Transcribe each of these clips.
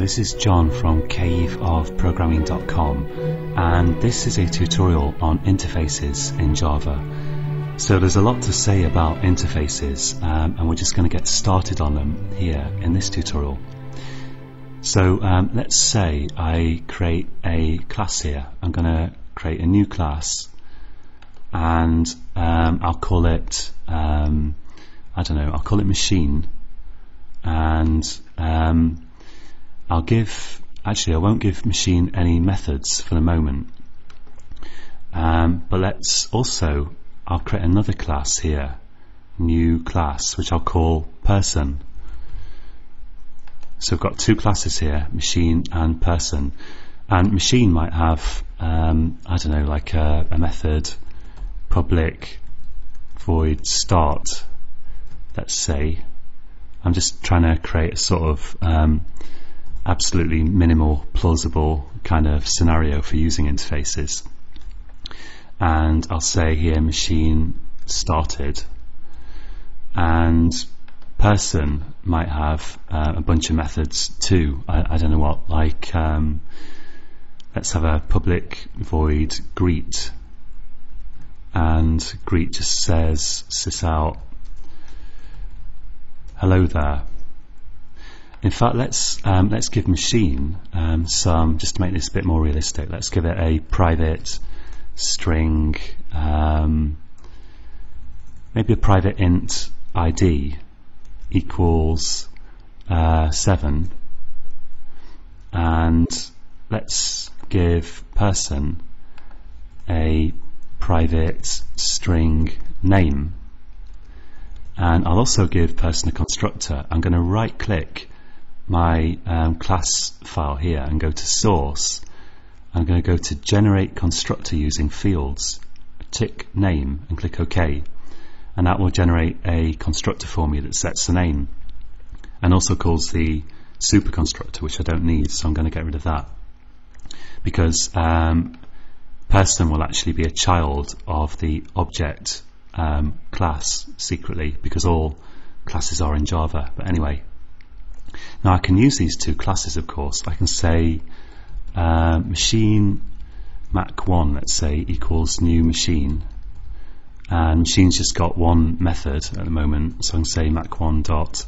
this is John from caveofprogramming.com, and this is a tutorial on interfaces in Java. So there's a lot to say about interfaces, and we're just going to get started on them here in this tutorial. So let's say I create a class here. I'm going to create a new class, and I'll call it I don't know, I'll call it machine, and I won't give machine any methods for the moment, but I'll create another class here, new class, which I'll call person. So I've got two classes here, machine and person, and machine might have I don't know, like a method public void start. Let's say I'm just trying to create a sort of absolutely minimal, plausible kind of scenario for using interfaces. And I'll say here machine started, and person might have a bunch of methods too. I don't know what, like let's have a public void greet, and greet just says sysout hello there. In fact, let's give machine some, just to make this a bit more realistic, let's give it a private string, maybe a private int ID equals 7, and let's give person a private string name. And I'll also give person a constructor. I'm going to right click my class file here and go to source. I'm going to go to generate constructor using fields, tick name, and click OK, and that will generate a constructor for me that sets the name and also calls the super constructor, which I don't need, so I'm going to get rid of that, because person will actually be a child of the object class secretly, because all classes are in Java. But anyway, now I can use these two classes, of course. I can say machine mac1, let's say, equals new machine, and machine's just got one method at the moment, so I can say mac1 dot,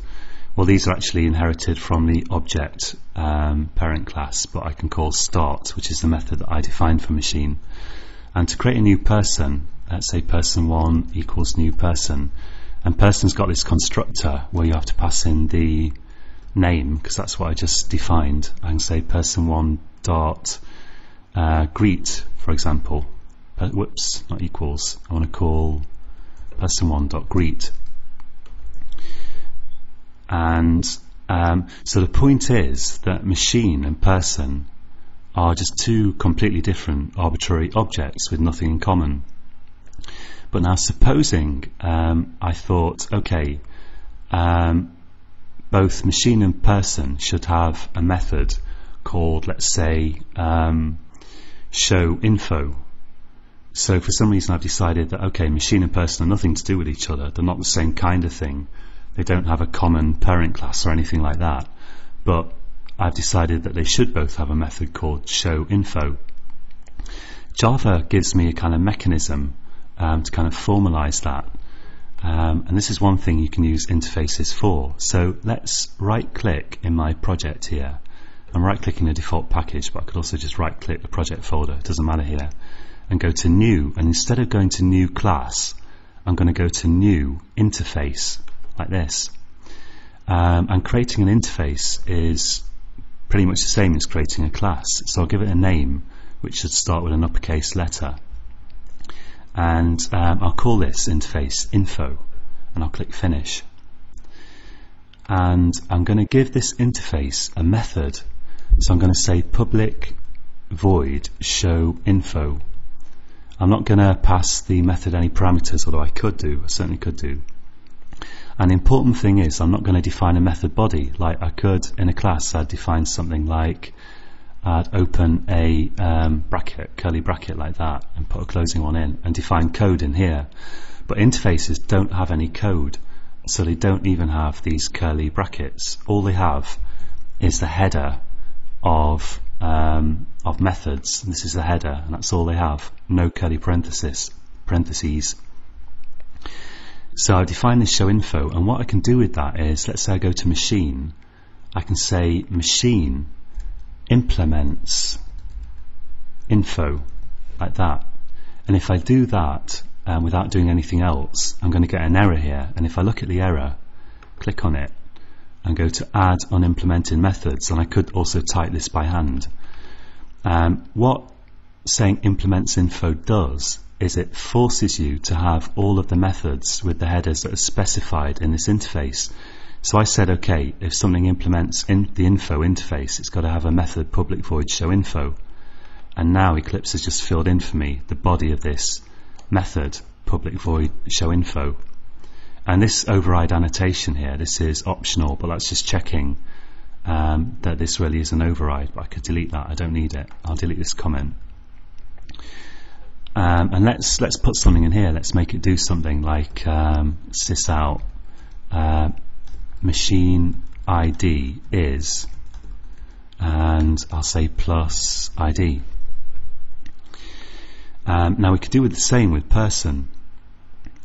well, these are actually inherited from the object parent class, but I can call start, which is the method that I defined for machine. And to create a new person, let's say person1 equals new person, and person's got this constructor where you have to pass in the name, because that's what I just defined. I can say person1 dot greet, for example. Whoops, not equals. I want to call person1 dot greet. And so the point is that machine and person are just two completely different arbitrary objects with nothing in common. But now supposing I thought, okay, both machine and person should have a method called, let's say, show info. So for some reason I've decided that, okay, machine and person are nothing to do with each other, they're not the same kind of thing, they don't have a common parent class or anything like that, but I've decided that they should both have a method called show info. Java gives me a kind of mechanism to kind of formalize that, and this is one thing you can use interfaces for. So let's right click in my project here. I'm right clicking the default package, but I could also just right click the project folder, it doesn't matter here, and go to new, and instead of going to new class, I'm going to go to new interface, like this. And creating an interface is pretty much the same as creating a class, so I'll give it a name which should start with an uppercase letter, and I'll call this interface info, and I'll click finish. And I'm going to give this interface a method, so I'm going to say public void show info. I'm not going to pass the method any parameters, although I certainly could do. And the important thing is I'm not going to define a method body. Like I could in a class, I'd define something like, I'd open a bracket, curly bracket like that, and put a closing one in and define code in here. But interfaces don't have any code, so they don't even have these curly brackets. All they have is the header of methods. This is the header, and that's all they have. No curly parentheses. So I define this show info, and what I can do with that is, let's say I go to machine, I can say machine implements info, like that. And if I do that without doing anything else, I'm going to get an error here. And if I look at the error, click on it, and go to add unimplemented methods, and I could also type this by hand. What saying implements info does is it forces you to have all of the methods with the headers that are specified in this interface. So I said, okay, if something implements in the info interface, it's got to have a method public void show info. And now Eclipse has just filled in for me the body of this method public void show info. And this override annotation here, this is optional, but that's just checking that this really is an override. But I could delete that, I don't need it. I'll delete this comment. And let's put something in here. Let's make it do something like sysout machine ID is, and I'll say plus ID. Now we could do the same with person.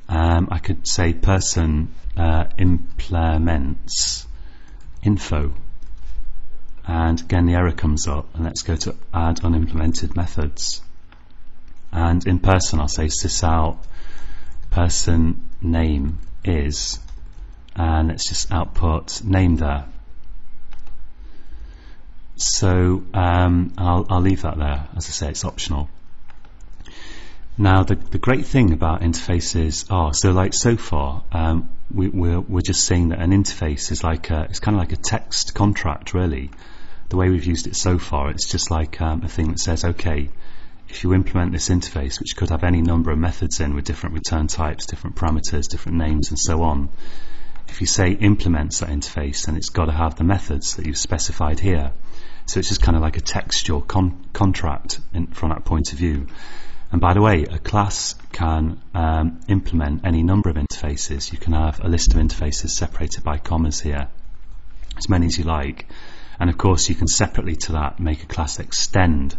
I could say person implements info, and again the error comes up, and let's go to add unimplemented methods. And in person I'll say sysout person name is, and let's just output name there. So I'll leave that there. As I say, it's optional. Now the great thing about interfaces are, so far we're just saying that an interface is like it's kind of like a text contract, really. The way we've used it so far, it's just like a thing that says, okay, if you implement this interface, which could have any number of methods in with different return types, different parameters, different names, and so on, if you say implements that interface, then it's got to have the methods that you've specified here. So it's just kind of like a textual contract from that point of view. And by the way, a class can implement any number of interfaces. You can have a list of interfaces separated by commas here, as many as you like. And of course you can separately to that make a class extend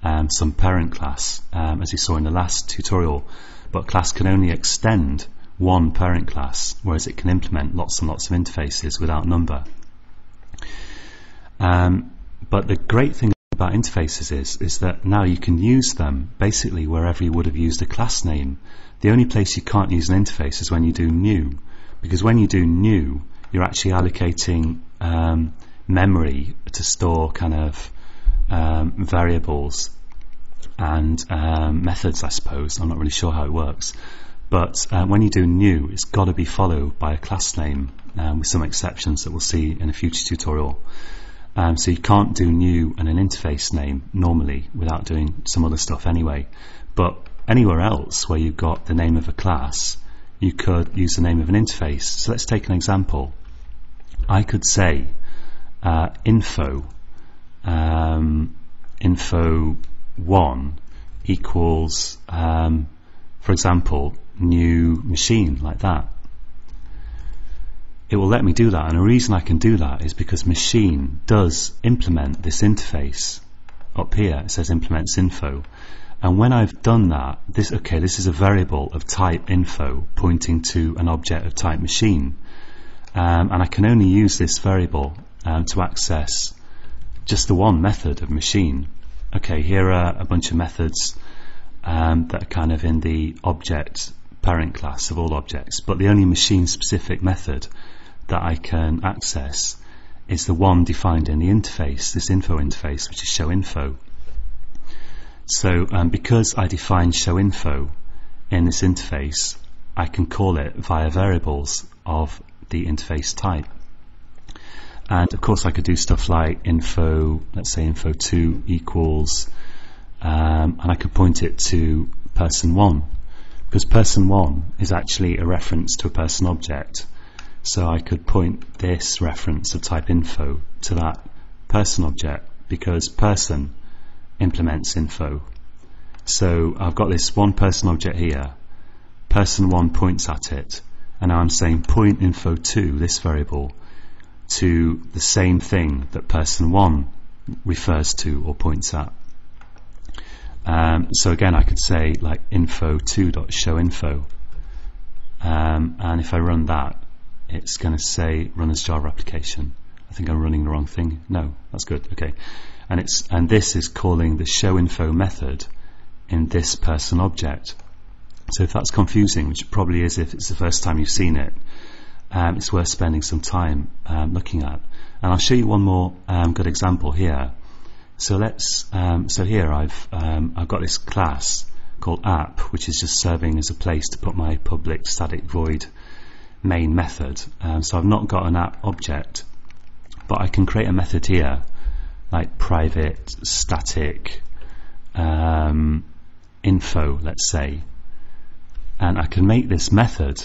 some parent class, as you saw in the last tutorial. But class can only extend one parent class, whereas it can implement lots and lots of interfaces without number. But the great thing about interfaces is that now you can use them basically wherever you would have used a class name. The only place you can't use an interface is when you do new, because when you do new, you're actually allocating memory to store kind of variables and methods, I suppose. I'm not really sure how it works. But when you do new, it's got to be followed by a class name, with some exceptions that we'll see in a future tutorial. So you can't do new and an interface name normally without doing some other stuff anyway. But anywhere else where you've got the name of a class, you could use the name of an interface. So let's take an example. I could say info 1 equals, for example, new machine, like that. It will let me do that, and the reason I can do that is because machine does implement this interface. Up here it says implements info, and when I've done that, this is a variable of type info pointing to an object of type machine, and I can only use this variable to access just the one method of machine. Okay, here are a bunch of methods that are kind of in the object parent class of all objects, but the only machine specific method that I can access is the one defined in the interface, this info interface, which is show info. So because I define show info in this interface, I can call it via variables of the interface type. And of course I could do stuff like info, let's say info2 equals, and I could point it to person1, because person1 is actually a reference to a person object. So I could point this reference of type info to that person object, because person implements info. So I've got this one person object here, person1 points at it, and now I'm saying point info2, this variable, to the same thing that person1 refers to or points at. So again, I could say like info2.showInfo, and if I run that, it's going to say run as Java application. I think I'm running the wrong thing. No, that's good. Okay, and this is calling the showInfo method in this person object. So if that's confusing, which it probably is if it's the first time you've seen it, it's worth spending some time looking at. And I'll show you one more good example here. So so here I've got this class called app, which is just serving as a place to put my public static void main method. So I've not got an app object, but I can create a method here, like private static info, let's say, and I can make this method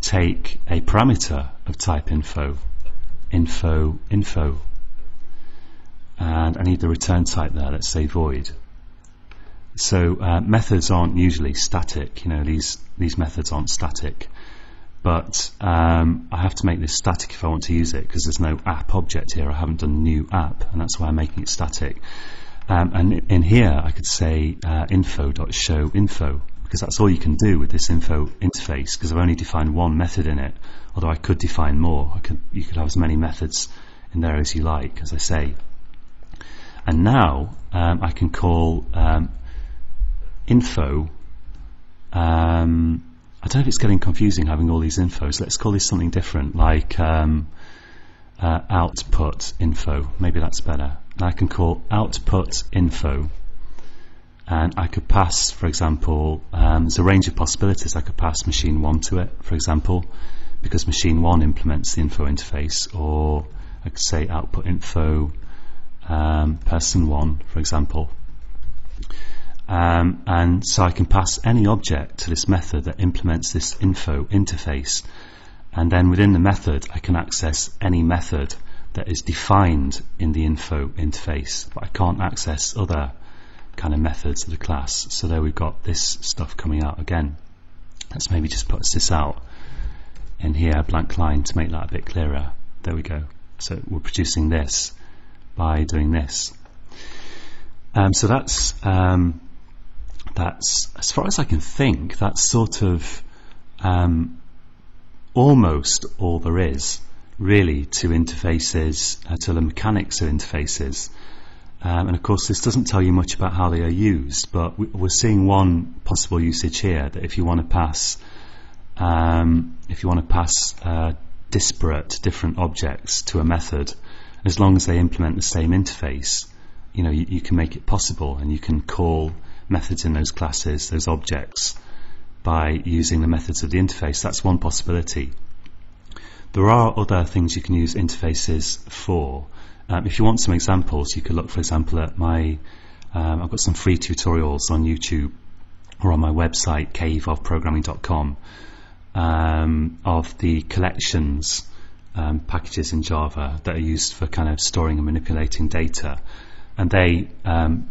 take a parameter of type info, and I need the return type there, let's say void. So methods aren't usually static, these methods aren't static, but I have to make this static if I want to use it, because there's no app object here. I haven't done new app, and that's why I'm making it static. And in here I could say info.showInfo, because that's all you can do with this info interface, because I've only defined one method in it, although I could define more. You could have as many methods in there as you like, as I say. And now I can call info. I don't know if it's getting confusing having all these infos. Let's call this something different, like output info. Maybe that's better. And I can call output info, and I could pass, for example, there's a range of possibilities. I could pass machine 1 to it, for example, because machine 1 implements the info interface, or I could say output info person 1, for example. And so I can pass any object to this method that implements this info interface, and then within the method I can access any method that is defined in the info interface, but I can't access other kind of methods of the class. So there we've got this stuff coming out again. Let's maybe just put this out in here, blank line, to make that a bit clearer. There we go. So we're producing this by doing this. So that's as far as I can think, that's sort of almost all there is really to interfaces, to the mechanics of interfaces. And of course this doesn't tell you much about how they are used, but we're seeing one possible usage here, that if you want to pass disparate different objects to a method, as long as they implement the same interface, you can make it possible, and you can call methods in those classes, those objects, by using the methods of the interface. That's one possibility. There are other things you can use interfaces for. If you want some examples, you could look, for example, at I've got some free tutorials on YouTube or on my website, caveofprogramming.com, of the collections packages in Java that are used for kind of storing and manipulating data, and they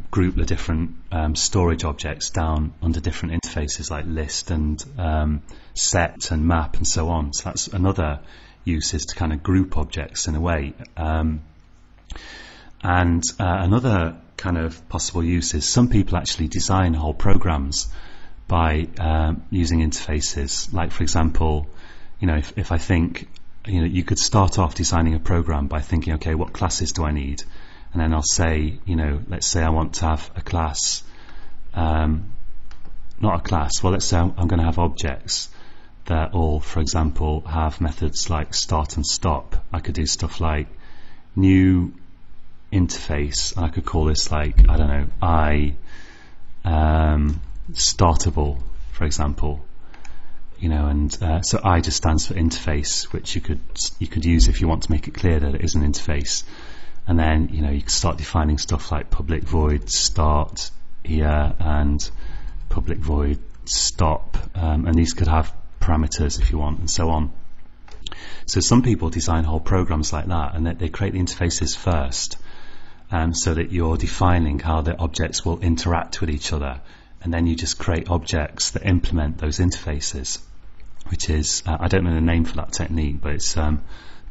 group the different storage objects down under different interfaces like list and set and map and so on. So that's another use, is to kind of group objects in a way. And another kind of possible use is some people actually design whole programs by using interfaces. Like, for example, if I think, you could start off designing a program by thinking, okay, what classes do I need? And then I'll say, let's say I want to have a class, not a class, well, let's say I'm going to have objects that all, for example, have methods like start and stop. I could do stuff like new interface, and I could call this, like, I don't know, startable, for example. So I just stands for interface, which you could use if you want to make it clear that it is an interface. And then you can start defining stuff like public void start here and public void stop, and these could have parameters if you want, and so on. So some people design whole programs like that, and they create the interfaces first, so that you're defining how the objects will interact with each other, and then you just create objects that implement those interfaces, which is, I don't know the name for that technique, but it's a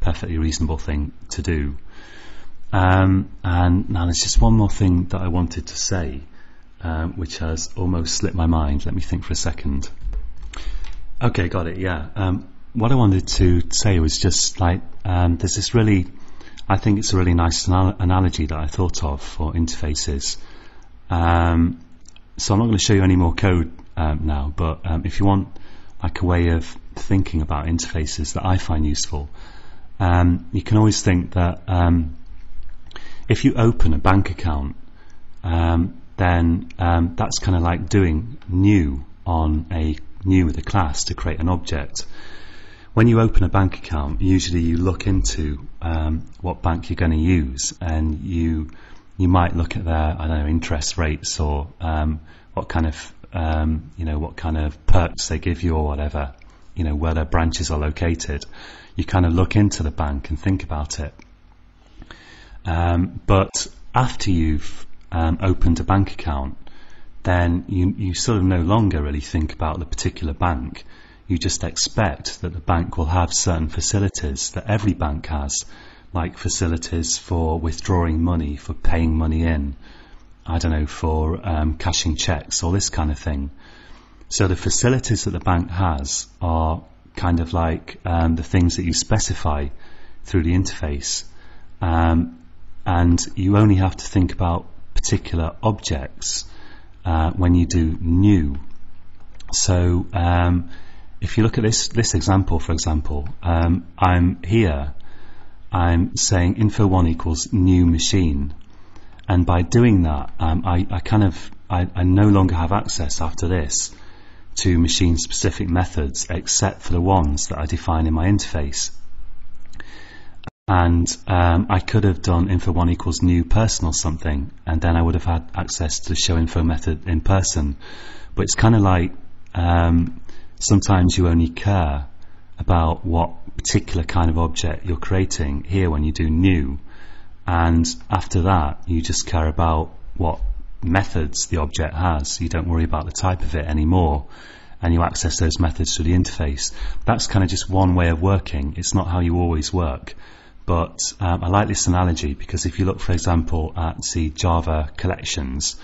perfectly reasonable thing to do. And now there's just one more thing that I wanted to say, which has almost slipped my mind. Let me think for a second. Okay, got it, yeah. What I wanted to say was just like, there's this really, I think it's a really nice analogy that I thought of for interfaces. So I'm not going to show you any more code now, but if you want like a way of thinking about interfaces that I find useful, you can always think that if you open a bank account, then that's kind of like doing new with a class to create an object. When you open a bank account, usually you look into what bank you're going to use, and you might look at their, I don't know, interest rates, or what kind of perks they give you, or whatever, where their branches are located. You kind of look into the bank and think about it. But after you've opened a bank account, then you sort of no longer really think about the particular bank. You just expect that the bank will have certain facilities that every bank has, like facilities for withdrawing money, for paying money in, I don't know, for cashing checks, all this kind of thing. So the facilities that the bank has are kind of like the things that you specify through the interface. And you only have to think about particular objects when you do new. So if you look at this example, for example, I'm saying info1 equals new machine, and by doing that, I no longer have access after this to machine specific methods except for the ones that I define in my interface. And I could have done info1 equals new person or something, and then I would have had access to the show info method in person. But it's kind of like sometimes you only care about what particular kind of object you're creating here when you do new, and after that you just care about what methods the object has. You don't worry about the type of it anymore, and you access those methods through the interface. That's kind of just one way of working. It's not how you always work. But I like this analogy because if you look, for example, at the Java collections,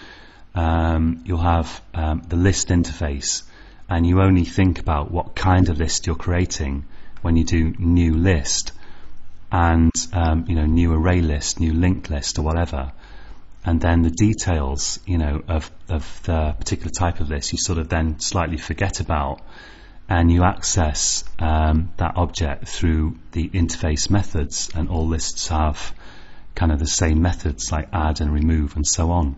you'll have the list interface, and you only think about what kind of list you're creating when you do new list, and new array list, new linked list, or whatever. And then the details, of the particular type of list, you sort of then slightly forget about, and you access that object through the interface methods, and all lists have kind of the same methods like add and remove and so on.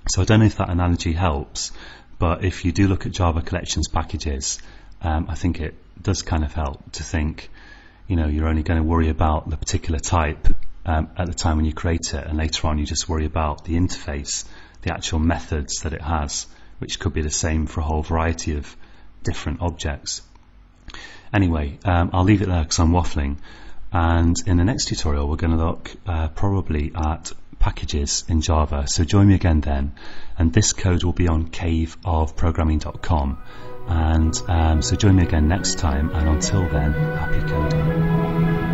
So I don't know if that analogy helps, but if you do look at Java collections packages, I think it does kind of help to think, you're only going to worry about the particular type at the time when you create it, and later on you just worry about the interface, the actual methods that it has, which could be the same for a whole variety of different objects. Anyway, I'll leave it there because I'm waffling, and in the next tutorial we're going to look probably at packages in Java. So join me again then, and this code will be on caveofprogramming.com, and so join me again next time, and until then, happy coding.